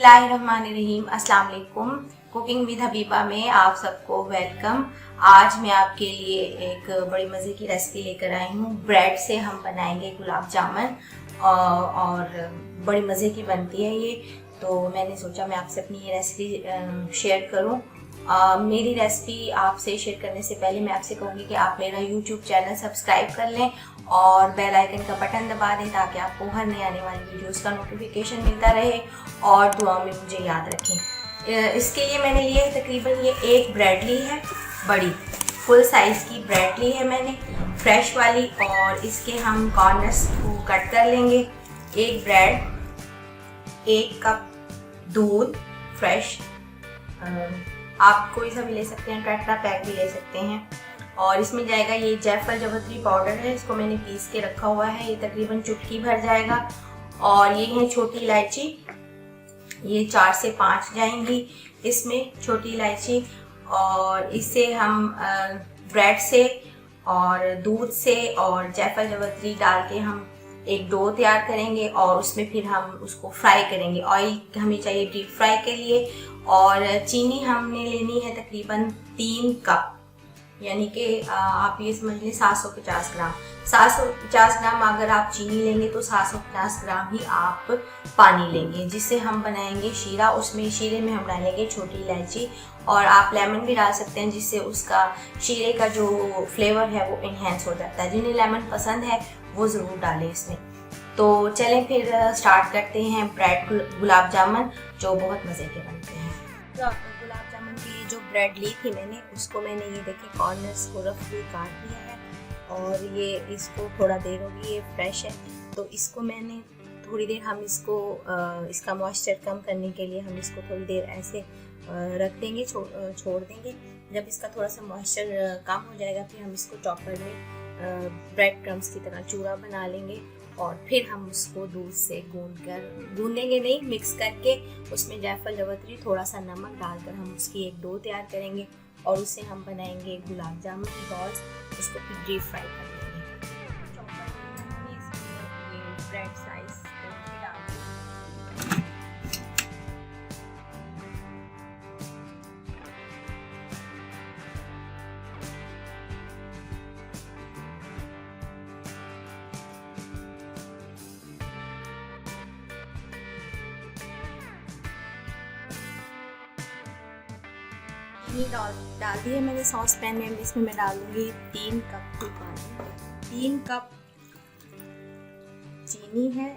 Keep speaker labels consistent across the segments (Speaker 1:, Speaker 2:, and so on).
Speaker 1: बिस्मिल्लाहिर्रहमानिर्रहीम। अस्सलाम वालेकुम। कुकिंग विद हबीबा में आप सबको वेलकम। आज मैं आपके लिए एक बड़ी मज़े की रेसिपी लेकर आई हूँ। ब्रेड से हम बनाएंगे गुलाब जामुन और बड़ी मज़े की बनती है ये। तो मैंने सोचा मैं आपसे अपनी ये रेसिपी शेयर करूँ। मेरी रेसिपी आपसे शेयर करने से पहले मैं आपसे कहूँगी कि आप मेरा यूट्यूब चैनल सब्सक्राइब कर लें और बेल आइकन का बटन दबा दें ताकि आपको हर नई आने वाली वीडियोस का नोटिफिकेशन मिलता रहे और दुआओं में मुझे याद रखें। इसके लिए मैंने लिए तकरीबन ये एक ब्रेड ली है, बड़ी फुल साइज़ की ब्रेड ली है मैंने, फ्रेश वाली। और इसके हम कॉर्नर्स को कट कर लेंगे। एक ब्रेड, 1 कप दूध फ्रेश, आप कोई सा भी ले सकते हैं, टेट्रा पैक भी ले सकते हैं। और इसमें जाएगा ये जायफल जावित्री पाउडर है, इसको मैंने पीस के रखा हुआ है, ये तकरीबन चुटकी भर जाएगा। और ये है छोटी इलायची, ये 4 से 5 जाएंगी इसमें छोटी इलायची। और इससे हम ब्रेड से और दूध से और जायफल जावित्री डाल के हम एक डो तैयार करेंगे और उसमें फिर हम उसको फ्राई करेंगे। ऑयल हमें चाहिए डीप फ्राई के लिए। और चीनी हमने लेनी है तकरीबन 3 कप, यानी कि आप ये समझ लें 750 ग्राम। 750 ग्राम अगर आप चीनी लेंगे तो 750 ग्राम ही आप पानी लेंगे, जिससे हम बनाएंगे शीरा। उसमें शीरे में हम डालेंगे छोटी इलायची और आप लेमन भी डाल सकते हैं, जिससे उसका शीरे का जो फ्लेवर है वो इन्हेंस हो जाता है। जिन्हें लेमन पसंद है वो ज़रूर डालें इसमें। तो चलें फिर स्टार्ट करते हैं ब्रेड गुलाब जामुन, जो बहुत मज़े के बनते हैं। तो गुलाब जामुन की ये जो ब्रेड ली थी मैंने, उसको मैंने ये देखिए कॉर्नर्स को रफली काट लिया है और ये इसको थोड़ा देर होगी, ये फ्रेश है। तो इसको मैंने थोड़ी देर हम इसको इसका मॉइस्चर कम करने के लिए हम इसको थोड़ी देर ऐसे रख देंगे, छोड़ देंगे। जब इसका थोड़ा सा मॉइस्चर कम हो जाएगा फिर हम इसको चॉपर में ब्रेड क्रम्स की तरह चूरा बना लेंगे और फिर हम उसको दूध से गूंदेंगे नहीं, मिक्स करके उसमें जायफल जावित्री थोड़ा सा नमक डालकर हम उसकी एक डो तैयार करेंगे और उससे हम बनाएंगे गुलाब जामुन की बॉल्स। उसको फिर डीप फ्राई कर लेंगे। चॉपर में ये ब्रेड साइज डाल देंगे। डाल दिए मैंने सॉस पैन में। इसमें मैं डाल दूंगी 3 कप की पानी। 3 कप चीनी है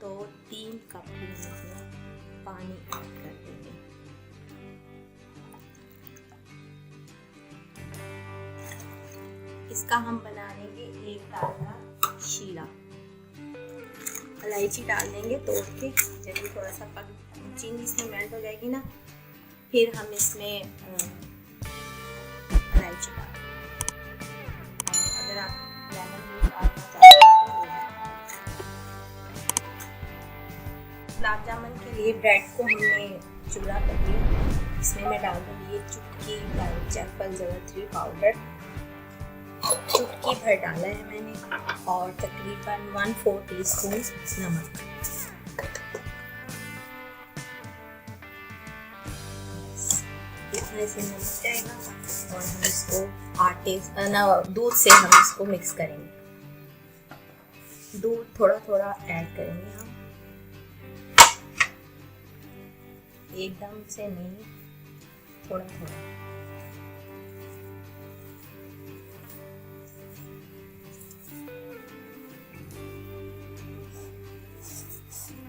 Speaker 1: तो 3 कप ही इसमें पानी ऐड कर देंगे। इसका हम बना लेंगे एक दाना शीरा। इलायची डाल देंगे तोड़ के, जब ये थोड़ा सा चीनी इसमें मेल्ट हो जाएगी ना, फिर हम इसमें इलायची डाल देंगे। और अगर आप लेमन भी डालना चाहते हैं तो गुलाब जामुन के लिए ब्रेड को हमने चूरा कर लिया। इसमें मैं डाल दूँगी ये चुटकी जायफल जावित्री पाउडर, चुटकी भर डाला है मैंने, और तकरीबन 1/4 टीस्पून नमक। इतने से नमक जाएगा और हम इसको दूध से हम इसको मिक्स करेंगे। दूध थोड़ा थोड़ा ऐड करेंगे हम, एकदम से नहीं, थोड़ा थोड़ा।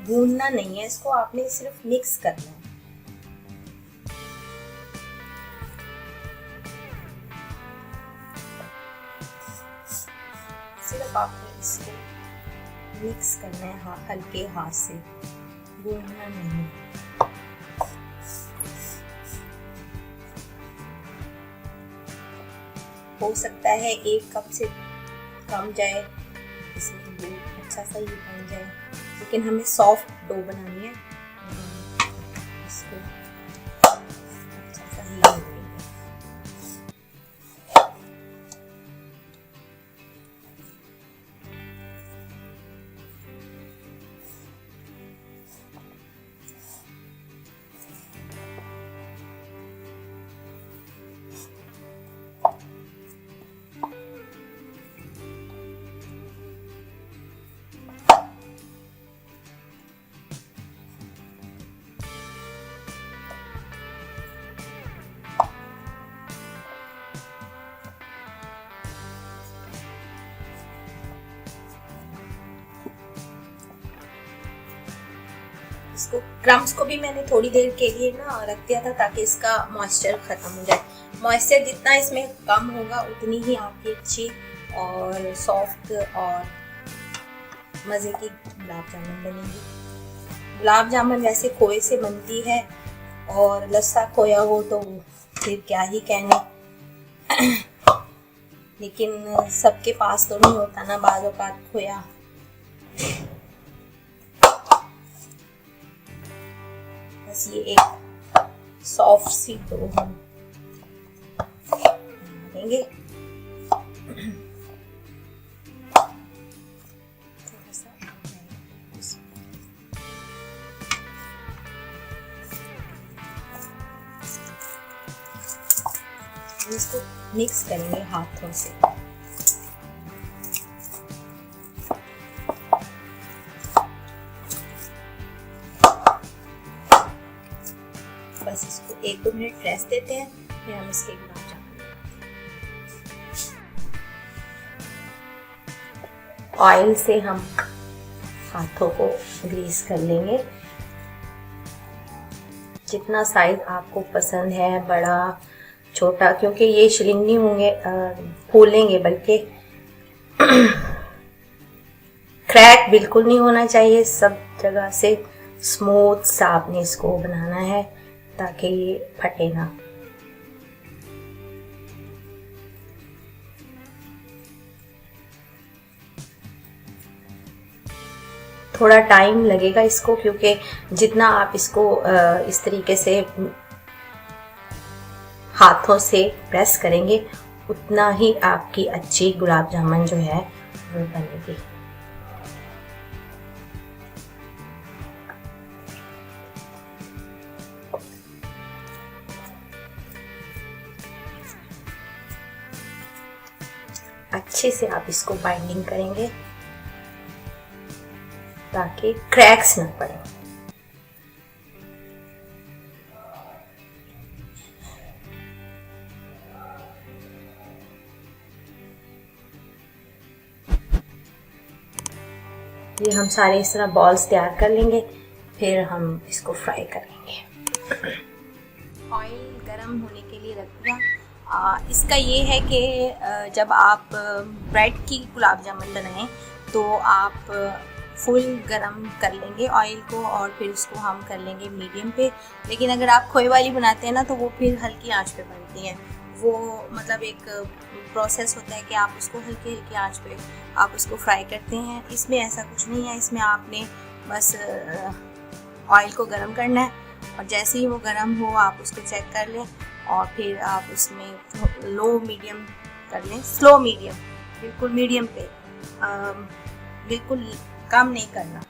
Speaker 1: गूंदना नहीं है इसको, आपने सिर्फ मिक्स करना है। सिर्फ आपने इसको मिक्स करना है हल्के हाथ से, गूंदना नहीं। हो सकता है 1 कप से कम जाए, इसमें दूध अच्छा सा ही बन जाए, लेकिन हमें सॉफ्ट डो बनानी है। इसको अच्छा सा ही देंगे। इसको क्रम्स को भी मैंने थोड़ी देर के लिए ना रख दिया था ताकि इसका मॉइस्चर खत्म हो जाए। मॉइस्चर जितना इसमें कम होगा उतनी ही आपकी अच्छी और सॉफ्ट और मज़े की गुलाब जामुन बनेगी। गुलाब जामुन वैसे खोए से बनती है और लस्सा खोया हो तो फिर क्या ही कहने लेकिन सबके पास तो नहीं होता ना बाज़ औक़ात खोया। बस ये एक सॉफ्ट सी डो हम देंगे। इसको मिक्स करेंगे हाथों से। बस इसको 1-2 मिनट रेस्ट देते हैं, फिर हम इसके गुलाब जामुन। ऑयल से हम हाथों को ग्रीस कर लेंगे। जितना साइज आपको पसंद है, बड़ा छोटा, क्योंकि ये श्रिंक नहीं होंगे, फूलेंगे, बल्कि क्रैक बिल्कुल नहीं होना चाहिए। सब जगह से स्मूथ सा आपने इसको बनाना है ताकि ये फटे ना। थोड़ा टाइम लगेगा इसको, क्योंकि जितना आप इसको इस तरीके से हाथों से प्रेस करेंगे उतना ही आपकी अच्छी गुलाब जामुन जो है वो बनेगी। अच्छे से आप इसको बाइंडिंग करेंगे ताकि क्रैक्स ना पड़े। ये हम सारे इस तरह बॉल्स तैयार कर लेंगे, फिर हम इसको फ्राई करेंगे। ऑयल गरम होने के लिए रख दिया। इसका ये है कि जब आप ब्रेड की गुलाब जामुन बनाएं तो आप फुल गरम कर लेंगे ऑयल को और फिर उसको हम कर लेंगे मीडियम पे। लेकिन अगर आप खोए वाली बनाते हैं ना तो वो फिर हल्की आंच पे बनती हैं। वो मतलब एक प्रोसेस होता है कि आप उसको हल्की हल्की आंच पे आप उसको फ्राई करते हैं। इसमें ऐसा कुछ नहीं है, इसमें आपने बस ऑयल को गरम करना है और जैसे ही वो गरम हो आप उसको चेक कर लें और फिर आप उसमें लो मीडियम कर लें, स्लो मीडियम, बिल्कुल मीडियम पे, बिल्कुल कम नहीं करना।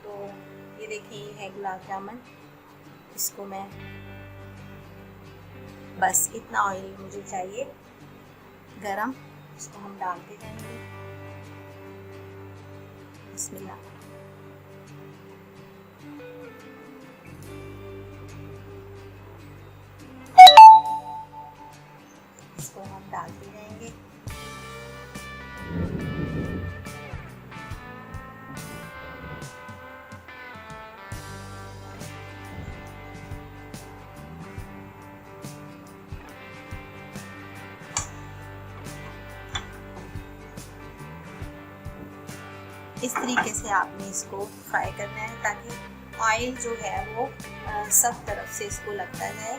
Speaker 1: तो ये देखिए ये है गुलाब जामुन। इसको मैं बस इतना ऑयल मुझे चाहिए गरम, इसको हम डालते जाएंगे। बिस्मिल्लाह। इसको हम डालते जाएंगे। इस तरीके से आपने इसको फ्राई करना है ताकि ऑयल जो है वो सब तरफ से इसको लगता जाए।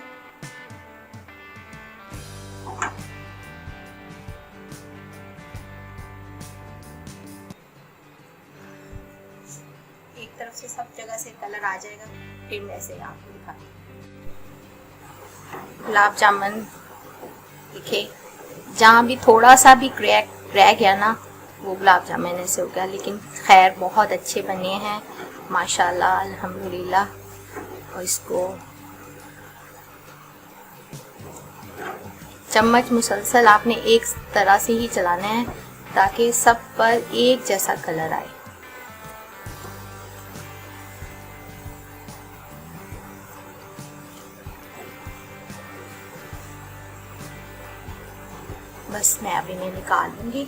Speaker 1: एक तरफ से सब जगह से कलर आ जाएगा, फिर वैसे आपको दिखा। गुलाब जामुन देखिए, जहाँ भी थोड़ा सा भी क्रैक रह गया ना वो गुलाब जामुन ऐसे हो गया, लेकिन खैर बहुत अच्छे बने हैं माशाल्लाह अल्हम्दुलिल्लाह। और इसको चम्मच मुसलसल आपने एक तरह से ही चलाना है ताकि सब पर एक जैसा कलर आए। बस मैं अब इन्हें निकाल लूँगी।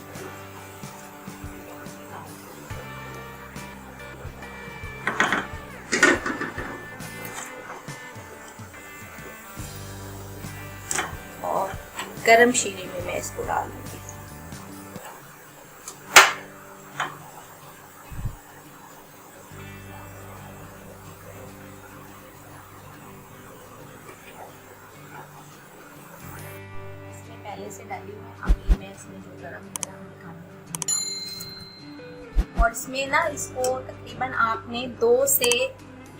Speaker 1: गरम शीरे में मैं इसको डाल दूंगी। पहले से डाली हूँ, अभी मैं इसमें जो गरम निकालूंगी और इसमें ना इसको तकरीबन आपने 2 से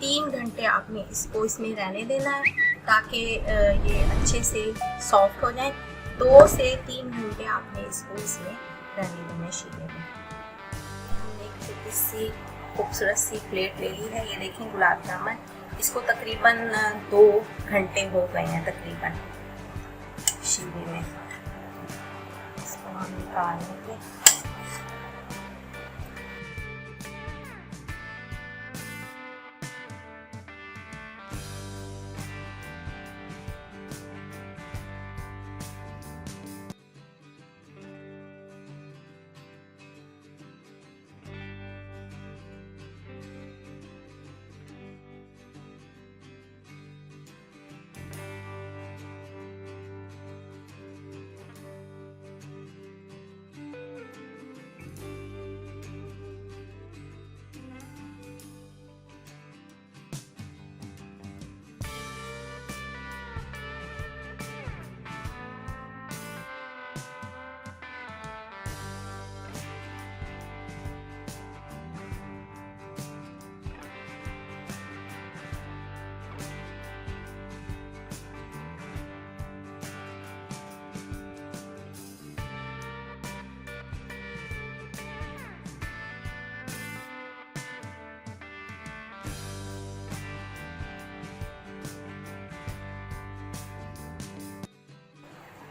Speaker 1: 3 घंटे आपने इसको इसमें रहने देना है ताकि ये अच्छे से सॉफ्ट हो जाए। 2 से 3 घंटे आपने इसको इसमें रहने देना है शीरे में। हमने एक छोटी सी खूबसूरत सी प्लेट ले ली है, ये देखें गुलाब जामुन, इसको तकरीबन 2 घंटे हो गए हैं तकरीबन शीरे में। इसको हम निकाल लेंगे।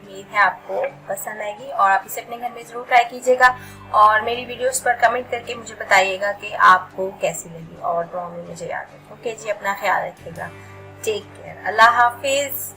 Speaker 1: उम्मीद है आपको पसंद आएगी और आप इसे अपने घर में ज़रूर ट्राई कीजिएगा और मेरी वीडियोस पर कमेंट करके मुझे बताइएगा कि आपको कैसी लगी और दुआ में मुझे याद रखें। ओके जी, अपना ख्याल रखिएगा। Take care. अल्लाह हाफिज़।